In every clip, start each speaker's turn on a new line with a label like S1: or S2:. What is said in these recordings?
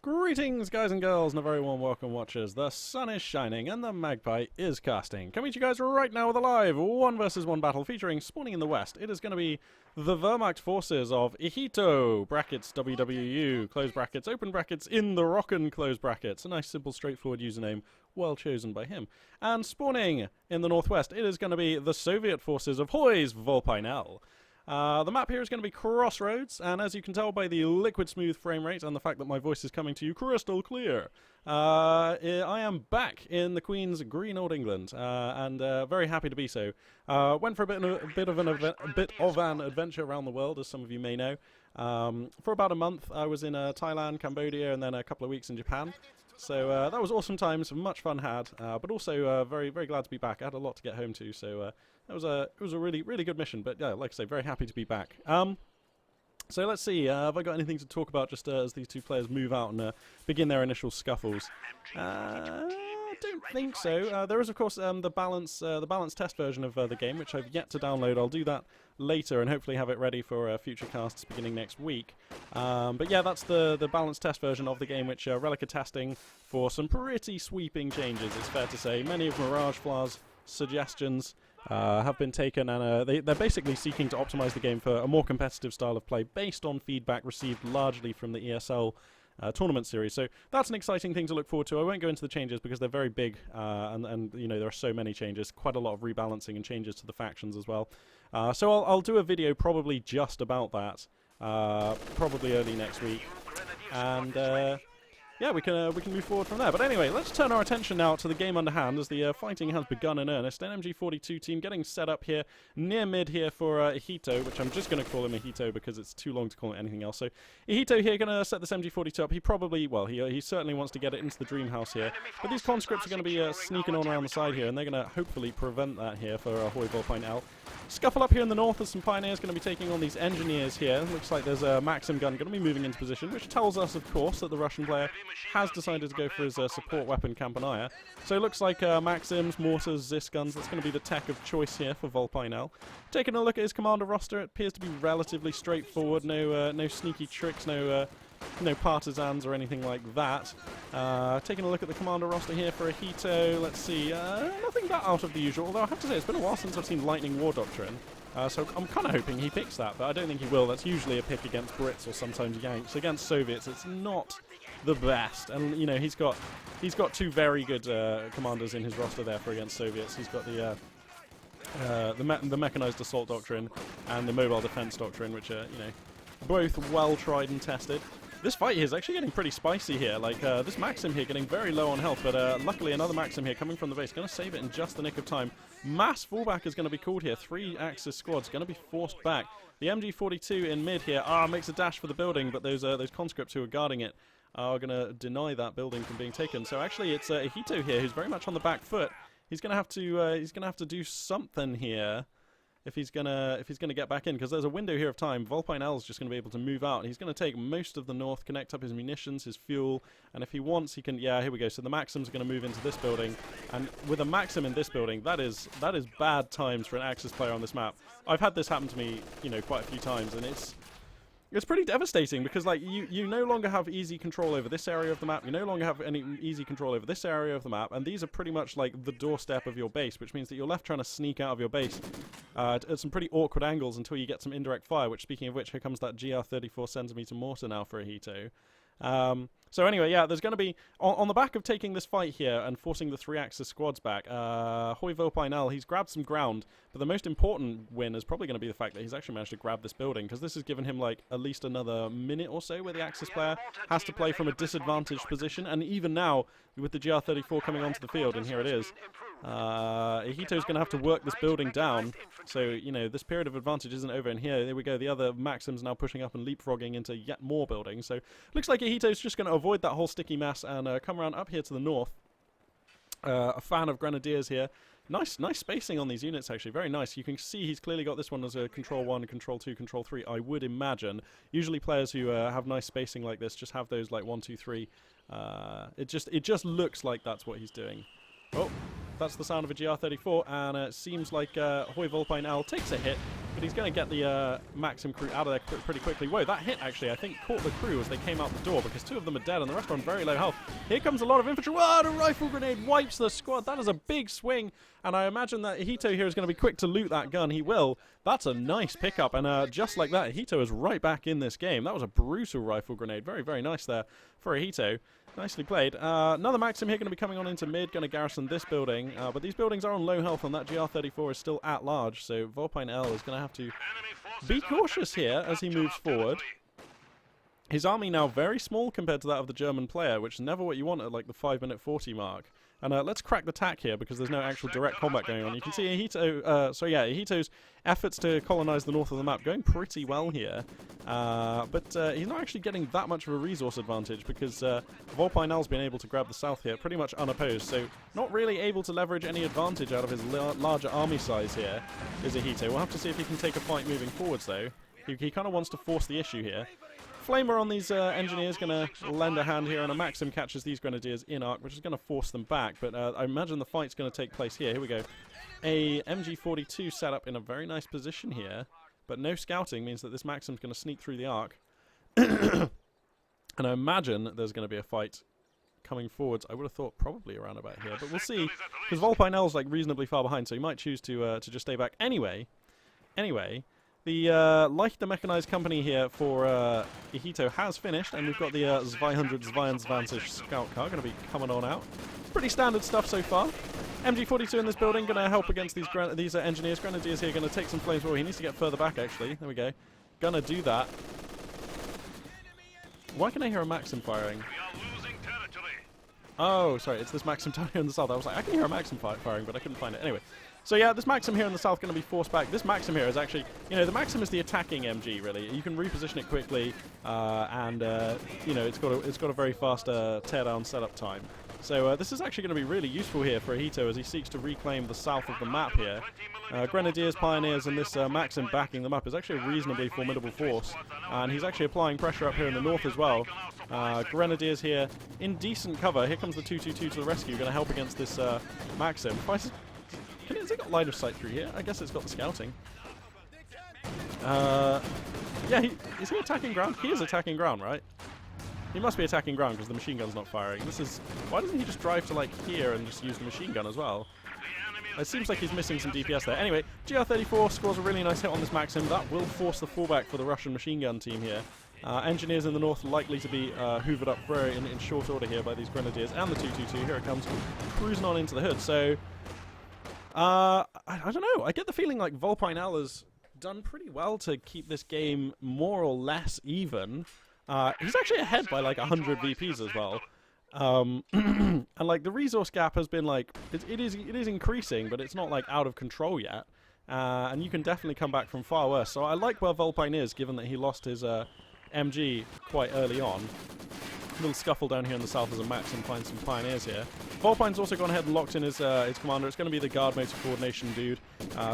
S1: Greetings, guys and girls, and a very warm welcome, watchers. The sun is shining and the MAGPIE is casting. Coming to you guys right now with a live 1 versus 1 battle featuring, spawning in the west, it is going to be the Wehrmacht forces of Ihitto, brackets wwU, close brackets, open brackets, in the ROKN, close brackets. A nice, simple, straightforward username, well chosen by him. And spawning in the northwest, it is going to be the Soviet forces of HOI's Vulpine.L. The map here is going to be Crossroads, and as you can tell by the liquid smooth frame rate and the fact that my voice is coming to you crystal clear, I am back in the Queen's green old England, and very happy to be so. Went for a bit of an adventure around the world, as some of you may know. For about a month, I was in Thailand, Cambodia, and then a couple of weeks in Japan. So that was awesome times, much fun had, but also very, very glad to be back. I had a lot to get home to, so it was a really, really good mission. But yeah, like I say, very happy to be back. So let's see, have I got anything to talk about just as these two players move out and begin their initial scuffles? I don't think so. There is, of course, the balance test version of the game, which I've yet to download. I'll do that later and hopefully have it ready for future casts beginning next week. But yeah, that's the balance test version of the game, which Relic are testing for some pretty sweeping changes, it's fair to say. Many of Mirage Fla's suggestions have been taken, and they're basically seeking to optimize the game for a more competitive style of play based on feedback received largely from the ESL tournament series. So that's an exciting thing to look forward to. I won't go into the changes because they're very big, and you know, there are so many changes, quite a lot of rebalancing and changes to the factions as well. So I'll do a video probably just about that, probably early next week, and yeah, we can move forward from there. But anyway, let's turn our attention now to the game under hand as the fighting has begun in earnest. An MG42 team getting set up here near mid here for Ihitto, which I'm just going to call him Ihitto because it's too long to call it anything else. So Ihitto here going to set this MG42 up. He probably, well, he certainly wants to get it into the dream house here. But these conscripts are going to be sneaking on around the side here, and they're going to hopefully prevent that here for HOI Vulpine.L. Scuffle up here in the north as some pioneers going to be taking on these engineers here. Looks like there's a Maxim gun going to be moving into position, which tells us, of course, that the Russian player has decided to go for his support weapon, Campanaya. So it looks like Maxims, mortars, Zis guns, that's going to be the tech of choice here for Vulpine.L. Taking a look at his commander roster, it appears to be relatively straightforward. No sneaky tricks, no partisans or anything like that. Taking a look at the commander roster here for Ihitto, let's see, nothing that out of the usual, although I have to say it's been a while since I've seen Lightning War Doctrine, so I'm kind of hoping he picks that, but I don't think he will. That's usually a pick against Brits or sometimes Yanks. Against Soviets, it's not the best, and you know, he's got two very good commanders in his roster there for against Soviets. He's got the mechanized assault doctrine and the mobile defense doctrine, which are, you know, both well tried and tested. This fight here is actually getting pretty spicy here. Like, this Maxim here getting very low on health, but luckily another Maxim here coming from the base. Going to save it in just the nick of time. Mass fallback is going to be called here. 3 Axis squads going to be forced back. The MG42 in mid here, makes a dash for the building, but those conscripts who are guarding it are going to deny that building from being taken. So actually it's Ihitto here who's very much on the back foot. He's going to have to do something here if he's gonna get back in, because there's a window here of time. Vulpine.L is just going to be able to move out, and he's going to take most of the north, connect up his munitions, his fuel, and if he wants, he can. Yeah, here we go. So the Maxims are going to move into this building, and with a Maxim in this building, that is bad times for an Axis player on this map. I've had this happen to me, you know, quite a few times, and it's pretty devastating because, like, you no longer have easy control over this area of the map, you no longer have any easy control over this area of the map, and these are pretty much like the doorstep of your base, which means that you're left trying to sneak out of your base at some pretty awkward angles until you get some indirect fire, which, speaking of which, here comes that GR 34cm mortar now for Ihitto. So anyway, yeah, there's going to be, on the back of taking this fight here and forcing the 3 Axis squads back, HOI Vulpine.L, he's grabbed some ground, but the most important win is probably going to be the fact that he's actually managed to grab this building, because this has given him like at least another minute or so where the Axis player has to play from a disadvantaged position, and even now, with the GR34 coming onto the field, and here it is, Ihitto's going to have to work this building down, so, you know, this period of advantage isn't over, and here we go, the other Maxims now pushing up and leapfrogging into yet more buildings, so looks like Ihitto's just going to avoid that whole sticky mass and come around up here to the north. A fan of Grenadiers here. Nice spacing on these units, actually. Very nice. You can see he's clearly got this one as a Control 1, Control 2, Control 3, I would imagine. Usually players who have nice spacing like this just have those like 1, 2, 3. It just looks like that's what he's doing. Oh, that's the sound of a GR34, and it seems like HOI Vulpine.L takes a hit. but he's going to get the Maxim crew out of there pretty quickly. Whoa, that hit actually, I think, caught the crew as they came out the door because 2 of them are dead and the rest are on very low health. Here comes a lot of infantry. Whoa, the rifle grenade wipes the squad. That is a big swing, and I imagine that Ihitto here is going to be quick to loot that gun. He will. That's a nice pickup, and just like that, Ihitto is right back in this game. That was a brutal rifle grenade. Very, very nice there for Ihitto. Nicely played. Another Maxim here going to be coming on into mid, going to garrison this building, but these buildings are on low health, and that GR34 is still at large, so Vulpine.L is going to have to be cautious here as he moves forward. His army now very small compared to that of the German player, which is never what you want at like the 5-minute 40 mark. And let's crack the tack here because there's no actual direct combat going on. You can see Ihitto's efforts to colonize the north of the map going pretty well here. But he's not actually getting that much of a resource advantage because Vulpine.L's been able to grab the south here pretty much unopposed. So not really able to leverage any advantage out of his larger army size here is Ihitto. We'll have to see if he can take a fight moving forwards though. He kind of wants to force the issue here. Flamer on these engineers going to lend a hand here, and a Maxim catches these grenadiers in arc, which is going to force them back. But I imagine the fight's going to take place here. Here we go. A MG42 set up in a very nice position here, but no scouting means that this Maxim's going to sneak through the arc. And I imagine there's going to be a fight coming forwards. I would have thought probably around about here, but we'll see, because Vulpine.L's like reasonably far behind, so he might choose to just stay back. Anyway. The Leichter Mechanized Company here for Ihitto has finished, and we've got the 200 22 scout car going to be coming on out. Pretty standard stuff so far. MG42 in this building going to help against these engineers. Grenadiers here going to take some flames. Well, he needs to get further back actually. There we go. Gonna do that. Why can I hear a Maxim firing? Oh, sorry, it's this Maxim down here in the south. I was like, I can hear a Maxim firing, but I couldn't find it. Anyway. So yeah, this Maxim here in the south going to be forced back. This Maxim here is actually, the Maxim is the attacking MG really. You can reposition it quickly, and it's got a very fast teardown setup time. So this is actually going to be really useful here for Ihitto as he seeks to reclaim the south of the map here. Grenadiers, Pioneers, and this Maxim backing them up is actually a reasonably formidable force, and he's actually applying pressure up here in the north as well. Grenadiers here in decent cover. Here comes the 222 to the rescue, going to help against this Maxim. Has it got line of sight through here? I guess it's got the scouting. Yeah, is he attacking ground? He is attacking ground, right? He must be attacking ground because the machine gun's not firing. Why doesn't he just drive to like here and just use the machine gun as well? It seems like he's missing some DPS there. Anyway, GR34 scores a really nice hit on this Maxim. That will force the fallback for the Russian machine gun team here. Engineers in the north likely to be hoovered up very in short order here by these Grenadiers and the 222. Here it comes, cruising on into the hood. So I don't know. I get the feeling like Vulpine.L has done pretty well to keep this game more or less even. He's actually ahead by like 100 VPs as well. And like the resource gap has been like it is increasing, but it's not like out of control yet. And you can definitely come back from far worse. So I like where Vulpine is, given that he lost his MG quite early on. A little scuffle down here in the south as a Maxim finds some Pioneers here. Vulpine's also gone ahead and locked in his commander. It's going to be the Guard Motor Coordination dude.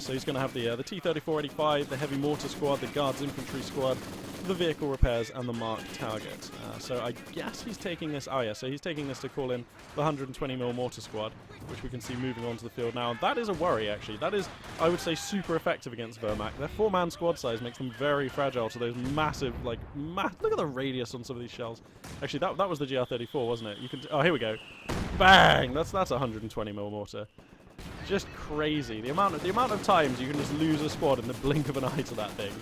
S1: So he's going to have the T-34-85, the Heavy Mortar Squad, the Guards Infantry Squad, the Vehicle Repairs, and the Mark Target. So I guess he's taking this... Oh yeah, so he's taking this to call in the 120mm Mortar Squad, which we can see moving onto the field now. That is a worry, actually. That is, I would say, super effective against Wehrmacht. Their 4-man squad size makes them very fragile to those massive, like... Look at the radius on some of these shells. Actually, that was the GR34, wasn't it? You can... Oh, here we go. Bang! That's a 120mm mortar. Just crazy. The amount of times you can just lose a squad in the blink of an eye to that thing.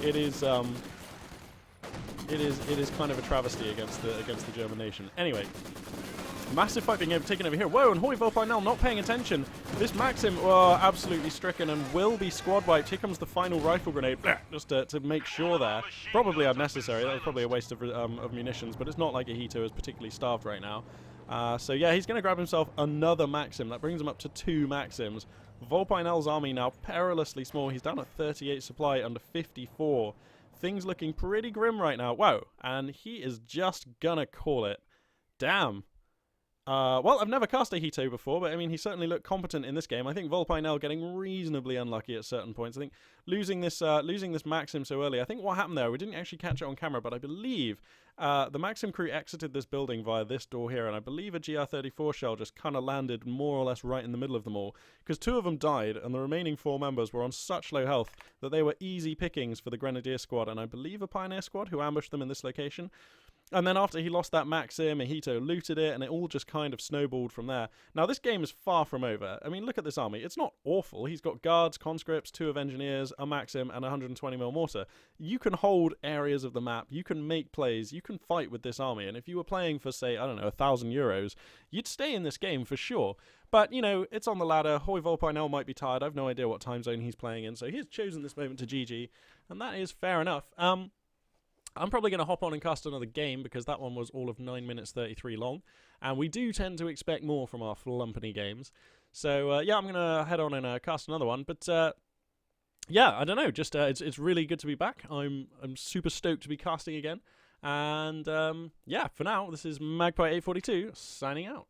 S1: It is kind of a travesty against the German nation. Anyway, massive fight being taken over here. Whoa, and HOI Vulpine.L not paying attention. This Maxim, absolutely stricken and will be squad wiped. Here comes the final rifle grenade, just to make sure there. Probably unnecessary. That was probably a waste of munitions, but it's not like Ihitto is particularly starved right now. So yeah, he's going to grab himself another Maxim. That brings him up to 2 Maxims. Vulpine.L's army now perilously small. He's down at 38 supply under 54. Things looking pretty grim right now. Whoa, and he is just gonna call it. Damn. well, I've never cast Ihitto before, but I mean, he certainly looked competent in this game. I think Vulpine.L getting reasonably unlucky at certain points. I think losing this Maxim so early. I think what happened there, we didn't actually catch it on camera, but I believe the Maxim crew exited this building via this door here, and I believe a GR34 shell just kind of landed more or less right in the middle of them all, because 2 of them died, and the remaining 4 members were on such low health that they were easy pickings for the Grenadier squad, and I believe a Pioneer squad who ambushed them in this location. And then after he lost that Maxim, Ihitto looted it, and it all just kind of snowballed from there. Now, this game is far from over. I mean, look at this army. It's not awful. He's got guards, conscripts, 2 of engineers, a Maxim, and a 120mm mortar. You can hold areas of the map. You can make plays. You can fight with this army. And if you were playing for, say, I don't know, €1,000, you'd stay in this game for sure. But, you know, it's on the ladder. HOI Vulpine.L might be tired. I've no idea what time zone he's playing in. So he's chosen this moment to GG, and that is fair enough. I'm probably going to hop on and cast another game because that one was all of 9 minutes 33 long. And we do tend to expect more from our Flumpany games. So, yeah, I'm going to head on and cast another one. But, yeah, I don't know. Just it's really good to be back. I'm super stoked to be casting again. And, yeah, for now, this is MAGPIE 842 signing out.